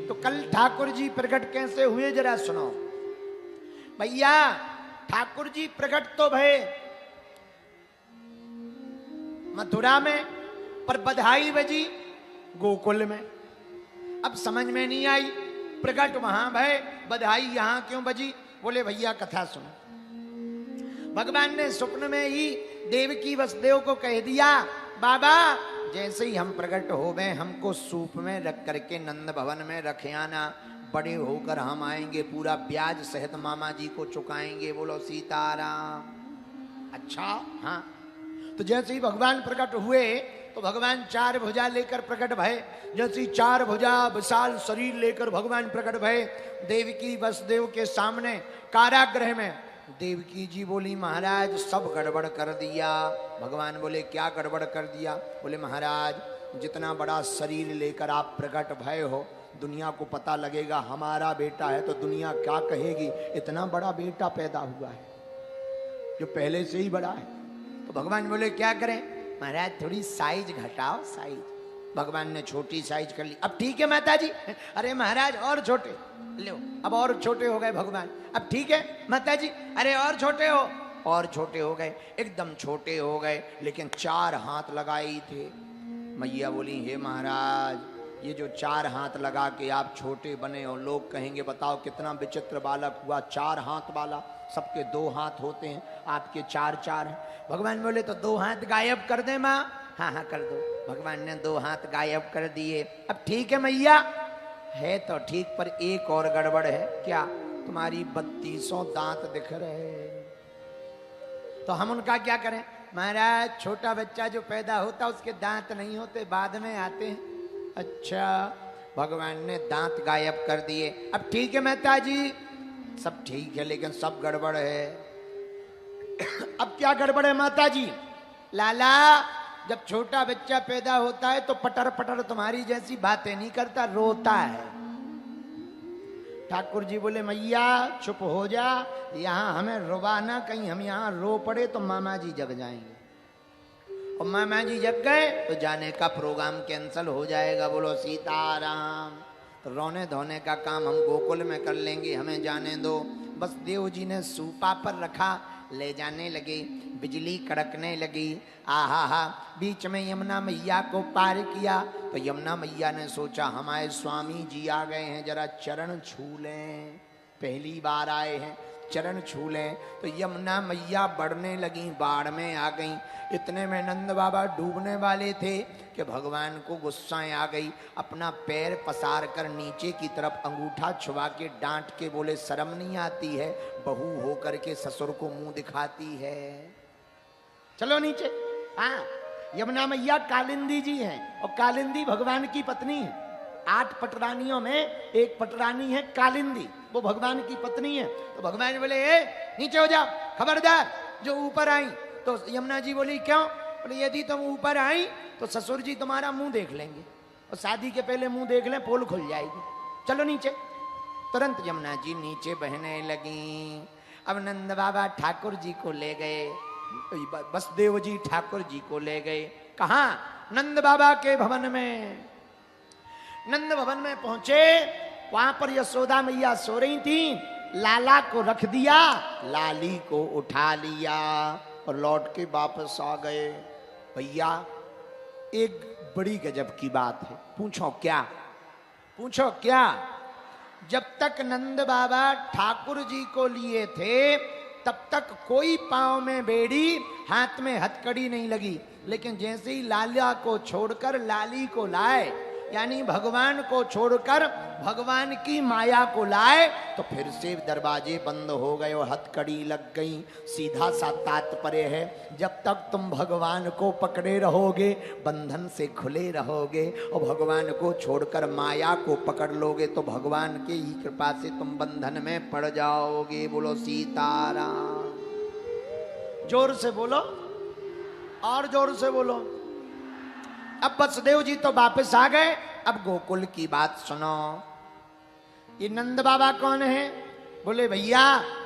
तो कल ठाकुर जी प्रकट कैसे हुए जरा सुनो भैया। ठाकुर जी प्रकट तो भय मथुरा में, पर बधाई बजी गोकुल में। अब समझ में नहीं आई, प्रकट वहां भय, बधाई यहां क्यों बजी? बोले भैया कथा सुनो। भगवान ने स्वप्न में ही देवकी वसुदेव को कह दिया, बाबा जैसे ही हम प्रकट हो गए हमको सूप में रख करके नंद भवन में रखे आना, बड़े होकर हम आएंगे, पूरा ब्याज सहित मामा जी को चुकाएंगे। बोलो सीताराम। अच्छा हाँ। तो जैसे ही भगवान प्रकट हुए तो भगवान चार भुजा लेकर प्रकट भय। जैसे चार भुजा विशाल शरीर लेकर भगवान प्रकट भय देवकी वसुदेव के सामने कारागृह में। देवकी जी बोली महाराज सब गड़बड़ कर दिया। भगवान बोले क्या गड़बड़ कर दिया? बोले महाराज जितना बड़ा शरीर लेकर आप प्रकट भय हो, दुनिया को पता लगेगा हमारा बेटा है तो दुनिया क्या कहेगी, इतना बड़ा बेटा पैदा हुआ है जो पहले से ही बड़ा है। तो भगवान बोले क्या करें? महाराज थोड़ी साइज घटाओ, साइज। भगवान ने छोटी साइज कर ली। अब ठीक है माता जी। अरे महाराज और छोटे लो, अब और छोटे हो गए भगवान। अब ठीक है माता जी, अरे और छोटे हो, और छोटे हो गए, एकदम छोटे हो गए, लेकिन 4 हाथ लगाए थे। मैया बोली हे महाराज ये जो 4 हाथ लगा के आप छोटे बने हो, लोग कहेंगे बताओ कितना विचित्र बालक हुआ, 4 हाथ वाला। सबके 2 हाथ होते हैं, आपके 4 हैं। भगवान बोले तो 2 हाथ गायब कर दे माँ। हाँ हाँ कर दो। भगवान ने 2 हाथ गायब कर दिए। अब ठीक है मैया, है तो ठीक, पर एक और गड़बड़ है। क्या? तुम्हारी 3200 दांत दिख रहे, तो हम उनका क्या करें? महाराज छोटा बच्चा जो पैदा होता उसके दांत नहीं होते, बाद में आते हैं। अच्छा, भगवान ने दांत गायब कर दिए। अब ठीक है माता जी, सब ठीक है, लेकिन सब गड़बड़ है। अब क्या गड़बड़ है माता जी? लाला जब छोटा बच्चा पैदा होता है तो पटर पटर तुम्हारी जैसी बातें नहीं करता, रोता है। ठाकुर जी बोले मैया चुप हो जा, यहाँ हमें रुबाना, कहीं हम यहाँ रो पड़े तो मामा जी जग जाएंगे, और मामा जी जग गए तो जाने का प्रोग्राम कैंसल हो जाएगा। बोलो सीताराम। तो रोने धोने का काम हम गोकुल में कर लेंगे, हमें जाने दो। बस देव जी ने सूपा पर रखा, ले जाने लगे, बिजली कड़कने लगी। आहा हा, बीच में यमुना मैया को पार किया तो यमुना मैया ने सोचा हमारे स्वामी जी आ गए हैं, जरा चरण छू लें, पहली बार आए हैं, चरण छू लें। तो यमुना मैया बढ़ने लगी, बाढ़ में आ गई। इतने में नंद बाबा डूबने वाले थे कि भगवान को गुस्सा आ गई। अपना पैर पसार कर नीचे की तरफ अंगूठा छुआ के डांट के बोले शर्म नहीं आती है, बहू होकर के ससुर को मुंह दिखाती है, चलो नीचे। हाँ, यमुना मैया कालिंदी जी हैं, और कालिंदी भगवान की पत्नी है। 8 पटरानियों में एक पटरानी है कालिंदी, वो भगवान की पत्नी है। तो भगवान बोले ए नीचे हो जाओ, खबरदार जो ऊपर आई। तो यमुना जी बोली क्यों? बोले यदि तुम ऊपर आई तो ससुर जी तुम्हारा मुंह देख लेंगे, और शादी के पहले मुंह देख लें पोल खुल जाएगी, चलो नीचे। तुरंत यमुना जी नीचे बहने लगी। अब नंद बाबा ठाकुर जी को ले गए, वसुदेव जी ठाकुर जी को ले गए। कहाँ? नंद बाबा के भवन में। नंद भवन में पहुंचे, वहां पर यशोदा मैया सो रही थी। लाला को रख दिया, लाली को उठा लिया और लौट के वापस आ गए। भैया एक बड़ी गजब की बात है। पूछो क्या? पूछो क्या? जब तक नंद बाबा ठाकुर जी को लिए थे तब तक कोई पांव में बेड़ी, हाथ में हथकड़ी नहीं लगी। लेकिन जैसे ही लाला को छोड़कर लाली को लाए, यानी भगवान को छोड़कर भगवान की माया को लाए, तो फिर से दरवाजे बंद हो गए और हथकड़ी लग गई। सीधा सा तात्पर्य है, जब तक तुम भगवान को पकड़े रहोगे बंधन से खुले रहोगे, और भगवान को छोड़कर माया को पकड़ लोगे तो भगवान की ही कृपा से तुम बंधन में पड़ जाओगे। बोलो सीताराम। जोर से बोलो, और जोर से बोलो। अब वसुदेव जी तो वापस आ गए। अब गोकुल की बात सुनो। ये नंद बाबा कौन है? बोले भैया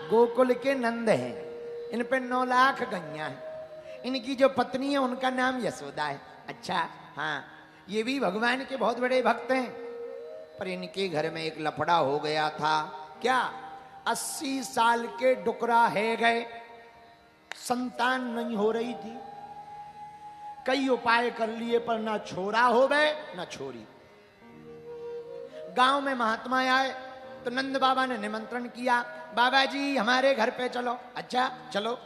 गोकुल के नंद हैं, इन पे 9 लाख गैया हैं। इनकी जो पत्नी है उनका नाम यशोदा है। अच्छा हाँ, ये भी भगवान के बहुत बड़े भक्त हैं। पर इनके घर में एक लफड़ा हो गया था। क्या? 80 साल के डुकरा है गए, संतान नहीं हो रही थी। कई उपाय कर लिए पर ना छोरा हो गए ना छोरी। गांव में महात्मा आए तो नंद बाबा ने निमंत्रण किया, बाबा जी हमारे घर पे चलो। अच्छा चलो।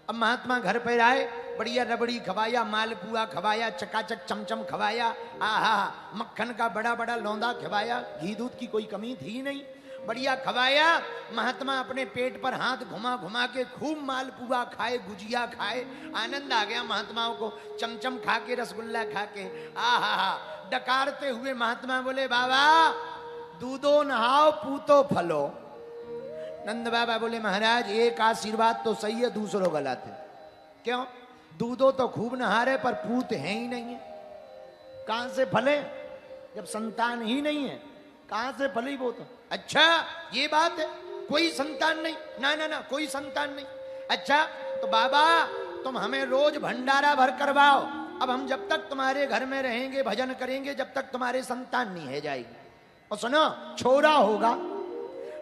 अब महात्मा घर पे आए, बढ़िया रबड़ी खवाया, मालपुआ खवाया, चकाचक चमचम खवाया, आहा मक्खन का बड़ा बड़ा लौंदा खवाया, घी दूध की कोई कमी थी नहीं, बढ़िया खवाया। महात्मा अपने पेट पर हाथ घुमा घुमा के खूब मालपुआ खाए, गुजिया खाए, आनंद आ गया महात्माओं को, चमचम खा के, रसगुल्ला खा के, आहा डकारते हुए महात्मा बोले, बाबा दूधो नहाओ पूतो फलो। नंद बाबा बोले, महाराज एक आशीर्वाद तो सही है, दूसरों गलत है। क्यों? दूधो तो खूब नहा रहे पर पूत है ही नहीं है, कहां से फले? जब संतान ही नहीं है कहां से फली वो तो? अच्छा ये बात है, कोई संतान नहीं? ना ना ना कोई संतान नहीं। अच्छा तो बाबा तुम हमें रोज भंडारा भर करवाओ, अब हम जब तक तुम्हारे घर में रहेंगे भजन करेंगे जब तक तुम्हारे संतान नहीं है जाएगी, और सुनो छोरा होगा।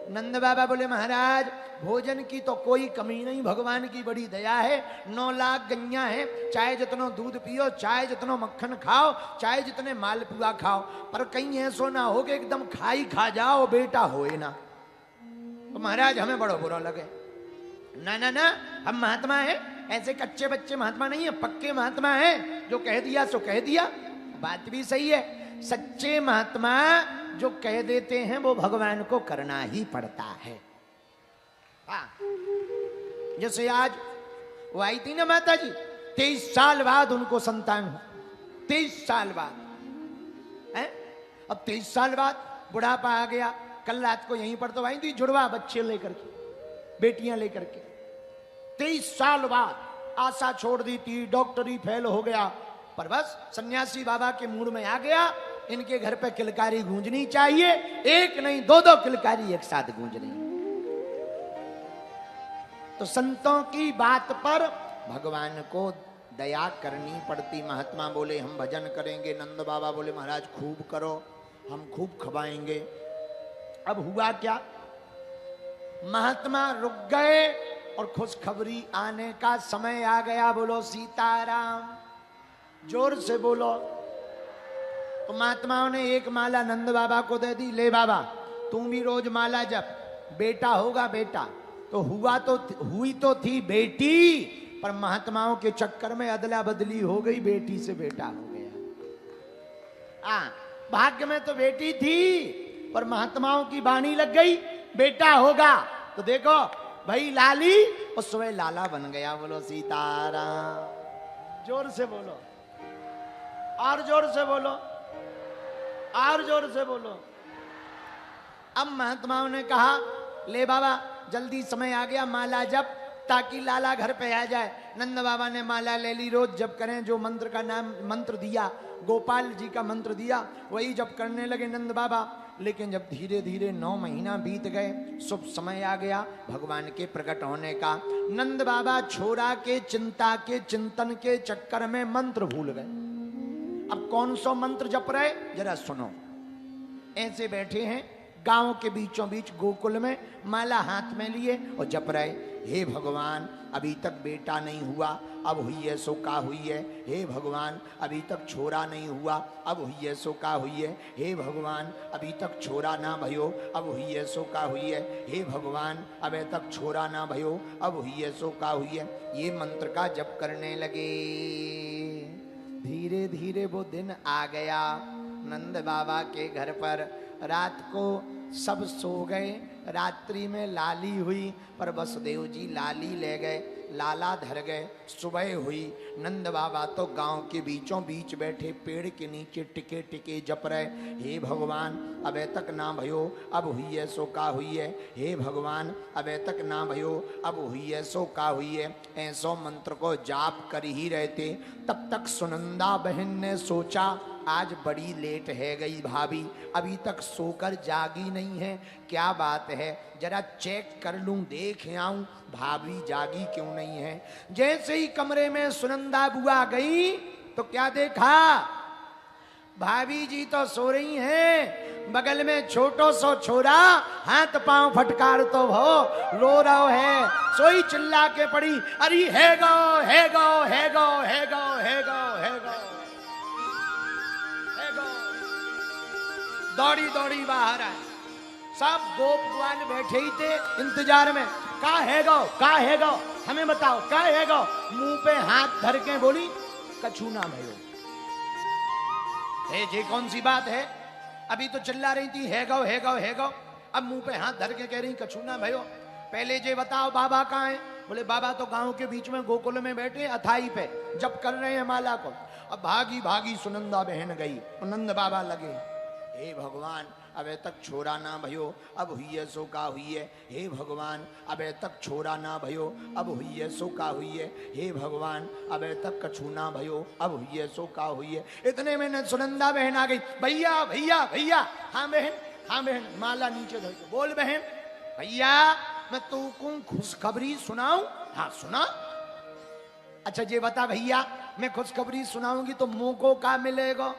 नंद बाबा बोले, महाराज भोजन की तो कोई कमी नहीं, भगवान की बड़ी दया है, 9 लाख गैया है, चाहे जितनो दूध पियो, चाहे जितनो मक्खन खाओ, चाहे जितने मालपुआ खाओ, पर कहीं ऐसो ना हो कि एकदम खाई खा जाओ बेटा होए ना, तो महाराज हमें बड़ा बुरा लगे। ना ना ना हम महात्मा है, ऐसे कच्चे बच्चे महात्मा नहीं है, पक्के महात्मा है, जो कह दिया सो कह दिया। बात भी सही है, सच्चे महात्मा जो कह देते हैं वो भगवान को करना ही पड़ता है। हाँ जैसे आज वो आई थी ना माता जी, 23 साल बाद उनको संतान हो, 23 साल बाद है। अब 23 साल बाद बुढ़ापा आ गया। कल रात को यहीं पर तो आई थी जुड़वा बच्चे लेकर के, बेटियां लेकर के। 23 साल बाद आशा छोड़ दी थी, डॉक्टरी फेल हो गया, पर बस सन्यासी बाबा के मूड में आ गया, इनके घर पे किलकारी गूंजनी चाहिए, एक नहीं 2-2 किलकारी एक साथ गूंज रही। तो संतों की बात पर भगवान को दया करनी पड़ती। महात्मा बोले हम भजन करेंगे, नंद बाबा बोले महाराज खूब करो, हम खूब खवाएंगे। अब हुआ क्या, महात्मा रुक गए और खुशखबरी आने का समय आ गया। बोलो सीताराम, जोर से बोलो। तो महात्माओं ने एक माला नंद बाबा को दे दी, ले बाबा तुम भी रोज माला जप, बेटा होगा बेटा। तो हुई तो थी बेटी, पर महात्माओं के चक्कर में अदला बदली हो गई, बेटी से बेटा हो गया। भाग्य में तो बेटी थी, पर महात्माओं की बाणी लग गई बेटा होगा, तो देखो भाई लाली और सुबह लाला बन गया। बोलो सीताराम, जोर से बोलो, और जोर से बोलो, और जोर से बोलो। अब महात्माओं ने कहा ले बाबा जल्दी समय आ गया, माला जप ताकि लाला घर पे आ जाए। नंद बाबा ने माला ले ली, रोज जप करें, जो मंत्र का नाम मंत्र दिया, गोपाल जी का मंत्र दिया, वही जप करने लगे नंद बाबा। लेकिन जब धीरे धीरे 9 महीना बीत गए, शुभ समय आ गया भगवान के प्रकट होने का। नंद बाबा छोरा के चिंता के चिंतन के चक्कर में मंत्र भूल गए। अब कौन सा मंत्र जप रहे जरा सुनो। ऐसे बैठे हैं गांव के बीचों बीच गोकुल में, माला हाथ में लिए और जप रहे, हे भगवान अभी तक बेटा नहीं हुआ, अब हुई है सो का हुई है। हे भगवान अभी तक छोरा नहीं हुआ, अब हुई है सो का हुई है। हे भगवान अभी तक छोरा ना भयो, अब हुई है सो का हुई है। हे भगवान अभी तक छोरा ना भयो, अब हुई है सो का हुई है। ये मंत्र का जप करने लगे। धीरे धीरे वो दिन आ गया नंद बाबा के घर पर। रात को सब सो गए, रात्रि में लाली हुई, पर वसुदेव जी लाली ले गए, लाला धर गए। सुबह हुई, नंद बाबा तो गांव के बीचों बीच बैठे पेड़ के नीचे टिके टिके जप रहे, हे भगवान अबे तक ना भयो, अब हुई है सो का हुई है। हे भगवान अबे तक ना भयो, अब हुई है सो का हुई है। ऐसो मंत्र को जाप कर ही रहते, तब तक सुनंदा बहन ने सोचा आज बड़ी लेट है गई भाभी, अभी तक सोकर जागी नहीं है, क्या बात है, जरा चेक कर लूं, देख आऊं भाभी जागी क्यों नहीं है। जैसे ही कमरे में सुनंदा बुआ गई तो क्या देखा, भाभी जी तो सो रही हैं, बगल में छोटो सो छोरा हाथ पांव फटकार तो भो रो रहो है, सोई चिल्ला के पड़ी, अरे है गो है गो है गो है गो है गो है गो है गो। दौड़ी दौड़ी बाहर आए, सब गोप ग्वाल बैठे ही थे इंतजार में, का है गो हमें बताओ का है गो। मुंह पे हाथ धर के बोली, कछु ना भयो। ये कौन सी बात है, अभी तो चिल्ला रही थी है गो है गो है गो, अब मुंह पे हाथ धर के कह रही कछु ना भयो। पहले जे बताओ बाबा कहाँ है? बोले बाबा तो गांव के बीच में गोकुल में बैठे अथाई पे जब कर रहे हैं माला को। अब भागी भागी सुनंदा बहन गई, नंद बाबा लगे, हे भगवान अबे तक छोरा ना भयो, अब हुई है सो का हुई है। हे भगवान अबे तक छोरा ना भयो, अब हुई है सो का हुई है। हे भगवान अबे तक कछु ना भयो, अब हुई है सो का हुई है। इतने में न सुनंदा बहन आ गई, भैया भैया भैया। हाँ बहन माला नीचे धर के बोल बहन। भैया मैं तुमको खुशखबरी सुनाऊं? हाँ सुना। अच्छा ये बता भैया, मैं खुशखबरी सुनाऊंगी तो मुंह को क्या मिलेगा?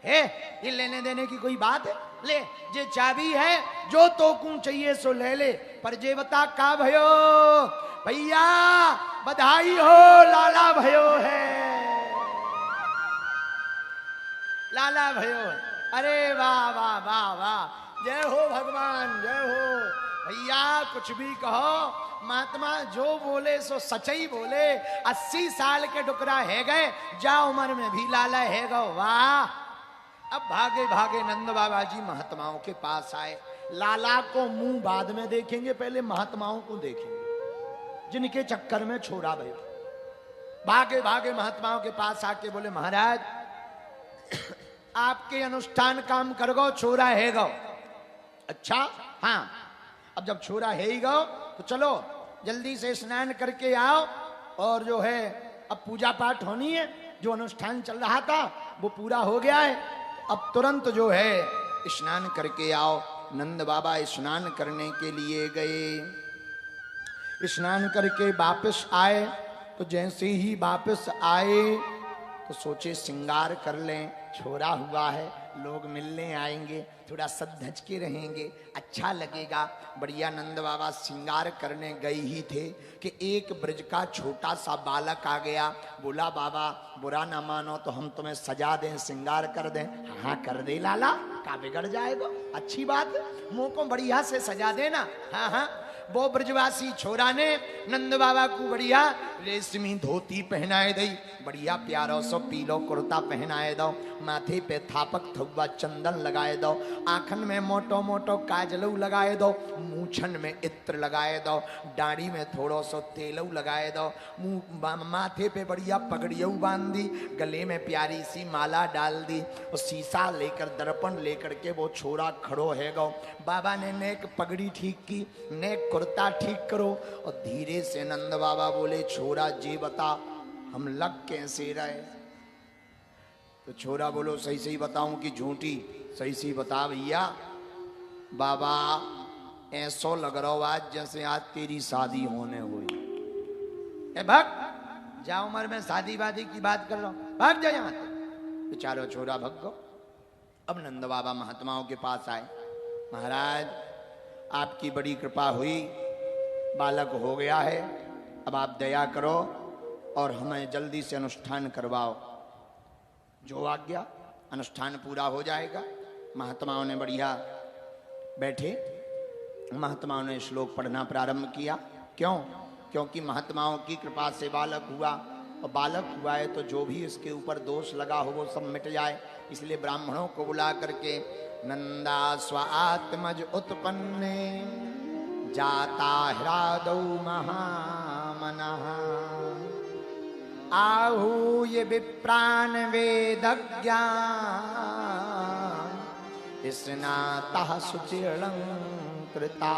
है ये लेने देने की कोई बात है? ले ये चाबी है, जो तोकू चाहिए सो ले ले, पर जे बता का भयो? भैया बधाई हो, लाला भयो है, लाला भयो है। अरे वाह वाह वाह वाह, जय हो भगवान जय हो। भैया कुछ भी कहो, महात्मा जो बोले सो सच्चाई बोले। 80 साल के डुकरा है गए, जा उम्र में भी लाला है गो। वाह। अब भागे भागे नंद बाबा जी महात्माओं के पास आए। लाला को मुंह बाद में देखेंगे, पहले महात्माओं को देखेंगे जिनके चक्कर में छोड़ा भाई। भागे भागे महात्माओं के पास आके बोले महाराज आपके अनुष्ठान काम कर गो, छोरा है गो। अच्छा हाँ, अब जब छोरा है ही गो तो चलो जल्दी से स्नान करके आओ, और जो है अब पूजा पाठ होनी है, जो अनुष्ठान चल रहा था वो पूरा हो गया है, अब तुरंत जो है स्नान करके आओ। नंद बाबा स्नान करने के लिए गए। स्नान करके वापस आए तो जैसे ही वापस आए तो सोचे श्रृंगार कर लें, छोरा हुआ है, लोग मिलने आएंगे, थोड़ा सज के रहेंगे, अच्छा लगेगा। बढ़िया नंद बाबा श्रृंगार करने गए ही थे कि एक ब्रज का छोटा सा बालक आ गया। बोला बाबा बुरा ना मानो तो हम तुम्हें सजा दें, श्रृंगार कर दें। हाँ कर दे लाला, का बिगड़ जाएगा, अच्छी बात, मुंह को बढ़िया से सजा देना। हाँ हाँ। वो ब्रजवासी छोरा ने नंद बाबा को बढ़िया रेशमी धोती पहनाए दई, बढ़िया प्यारो सो पीलो कुर्ता पहनाए दो, माथे पे थापक थुआ चंदन लगाए दो, आंखन में मोटो मोटो काजलऊ लगाए दो, मूछन में इत्र लगाए दो, दाढ़ी में थोड़ो सो तेलऊ लगाए दो, मुंह माथे पे बढ़िया पगड़ियऊ बांध दी, गले में प्यारी सी माला डाल दी, और शीशा लेकर दर्पण लेकर के वो छोरा खड़ो है गो। बाबा ने नेक पगड़ी ठीक की, नेक कुर्ता ठीक करो, और धीरे से नंद बाबा बोले छोरा जी बता हम लग कैसे रहे? तो छोरा बोलो सही सही बताऊं कि झूठी? सही सही बता भैया। बाबा ऐसो लग रहा आज जैसे आज तेरी शादी होने हुई। ए भाग जा, उम्र में शादी वादी की बात कर रहा हूं, भाग जा यहां से। बेचारो छोरा भग गो। अब नंद बाबा महात्माओं के पास आए, महाराज आपकी बड़ी कृपा हुई, बालक हो गया है, अब आप दया करो और हमें जल्दी से अनुष्ठान करवाओ। जो आज्ञा, अनुष्ठान पूरा हो जाएगा। महात्माओं ने बढ़िया बैठे, महात्माओं ने श्लोक पढ़ना प्रारंभ किया। क्यों? क्योंकि महात्माओं की कृपा से बालक हुआ, और बालक हुआ है तो जो भी इसके ऊपर दोष लगा हो वो सब मिट जाए, इसलिए ब्राह्मणों को बुला करके नंदा स्वात्मज उत्पन्ने जाता ह्रादौ महामनः आहूय विप्रान वेदज्ञा स्नातः शुचिरलंकृता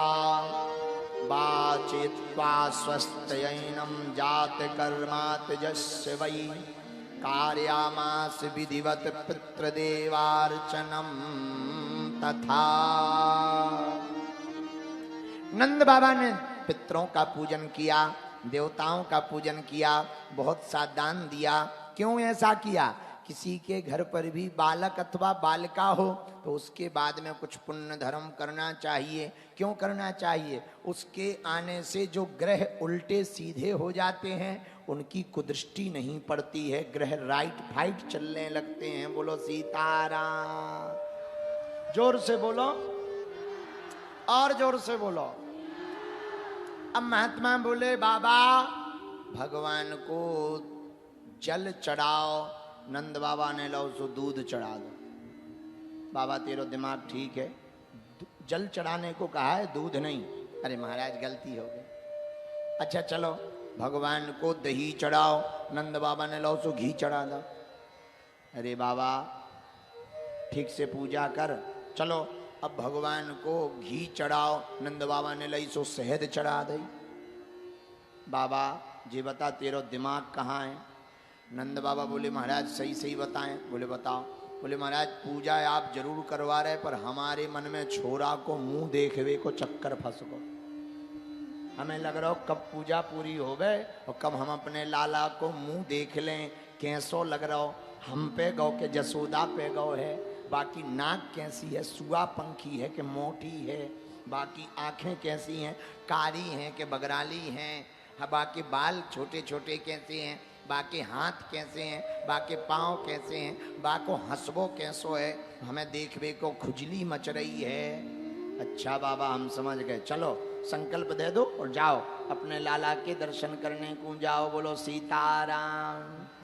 वाचित्वा स्वस्तयैनं जात कर्मात्जस्य वै कार्यामास विधिवत पितृदेवार्चनम तथा। नंद बाबा ने पितरों का पूजन किया, देवताओं का पूजन किया, बहुत सा दान दिया। क्यों ऐसा किया? किसी के घर पर भी बालक अथवा बालिका हो तो उसके बाद में कुछ पुण्य धर्म करना चाहिए। क्यों करना चाहिए? उसके आने से जो ग्रह उल्टे सीधे हो जाते हैं उनकी कुदृष्टि नहीं पड़ती है, ग्रह राइट फाइट चलने लगते हैं। बोलो सीताराम। जोर से बोलो और जोर से बोलो। अब महात्मा बोले बाबा भगवान को जल चढ़ाओ। नंद बाबा ने लो सो दूध चढ़ा दो। बाबा तेरा दिमाग ठीक है, जल चढ़ाने को कहा है, दूध नहीं। अरे महाराज गलती हो गई। अच्छा चलो भगवान को दही चढ़ाओ। नंद बाबा ने लो सो घी चढ़ा दो। अरे बाबा ठीक से पूजा कर। चलो अब भगवान को घी चढ़ाओ। नंद बाबा ने लई सो शहद चढ़ा दई। बाबा जी बता तेरा दिमाग कहाँ है? नंद बाबा बोले महाराज सही सही बताएं। बोले बताओ। बोले महाराज पूजा आप जरूर करवा रहे पर हमारे मन में छोरा को मुंह देखवे को चक्कर फंस गो। हमें लग रहा हो कब पूजा पूरी हो गए और कब हम अपने लाला को मुंह देख लें। कैसो लग रहा हो? हम पे गौ के जसोदा पे गौ है। बाकी नाक कैसी है? सुआ पंखी है कि मोटी है? बाकी आंखें कैसी हैं? कारी हैं कि बगराली हैं? बाकी बाल छोटे छोटे कैसे हैं? बाकी हाथ कैसे हैं? बाकी पाँव कैसे हैं? बाको हंसबो कैसो है? हमें देखवे को खुजली मच रही है। अच्छा बाबा हम समझ गए। चलो संकल्प दे दो और जाओ अपने लाला के दर्शन करने को जाओ। बोलो सीताराम।